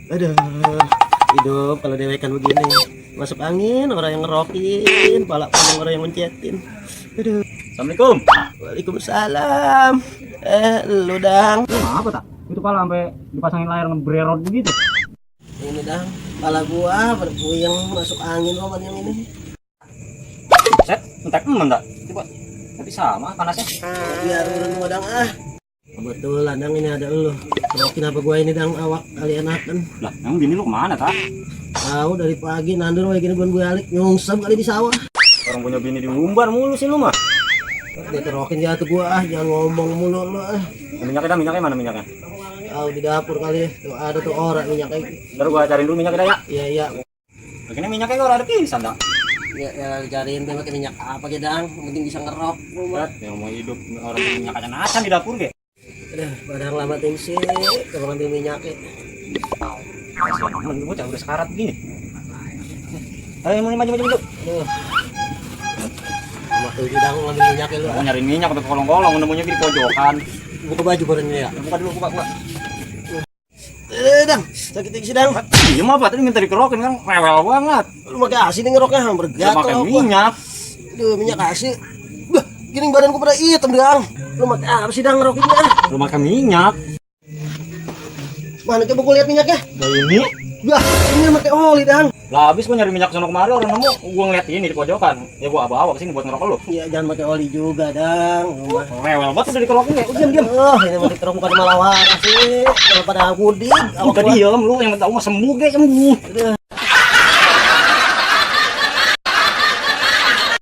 Aduh, hidup kalau dewekan begini. Masuk angin orang yang ngerokin, pala pandang orang yang mencetin. Aduh. Assalamualaikum. Waalaikumsalam. Lu Dang. Apa tak? Itu pala sampai dipasangin layar ngebrerot begitu. Ini Dang, pala gua berpuyeng masuk angin roman yang ini. Set, entek tak? Coba. Tapi sama panasnya. Biar urun gua Dang ah. Kebetulan Dang ini ada lu. Rokin apa gua ini Dang awak kalian akan. Lah, emang bini lu kemana tak? Tahu dari pagi nandur kayak gini bukan gue alik nyungsep kali di sawah. Orang punya bini diumbar mulu sih lu mah. Dia kerokin jatuh gua ah, jangan ngomong mulu lu ah. Minyaknya mana minyaknya? Tahu di dapur kali tuh ada tuh orang minyak kayak. Ntar gua cariin dulu minyaknya ya. Iya iya. Begini minyaknya gak ada pisan tak? Ya, ya cariin tuh pakai minyak apa aja Dang, penting bisa ngerok. Set, yang mau hidup orang punya minyak aja nasan di dapur ge. Udah, padahal lama tingsi, coba ngambil minyaknya. Kasihan temen gua udah sekarat begini. Ayo maju. Tuh. Sama tuh Dang ngambil minyaknya lu. Mau nyari minyak ke kolong-kolong nemunya di pojokan. Buka baju barunya ya. Buka dulu, buka. Dang, sakit tingsi Dang. Iya mah Pak, tadi minta dikerokin kan rewel banget. Lu pakai asin nih ngeroknya hampir Ya gatel. pakai apa. minyak. Duh, minyak asin. Bah, gini badanku pada hitam Dang. Lu pakai apa sih Dang ngerokinnya? Lu makan minyak. Mana coba gue lihat minyaknya? Nah ini Bah, ini pakai oli Dang. lah habis gua nyari minyak sono kemari orang nemu gua ngeliat ini di pojokan. Ya gua bawa kesini buat ngerokok lu. Ya jangan pakai oli juga Dang. Rewel banget udah dikerokin ya. Diam. Oh, ini mau dikerok bukan malah waras sih. Kalau pada mudik, Udah diam lu yang tahu mah sembuh ge sembuh. Aduh.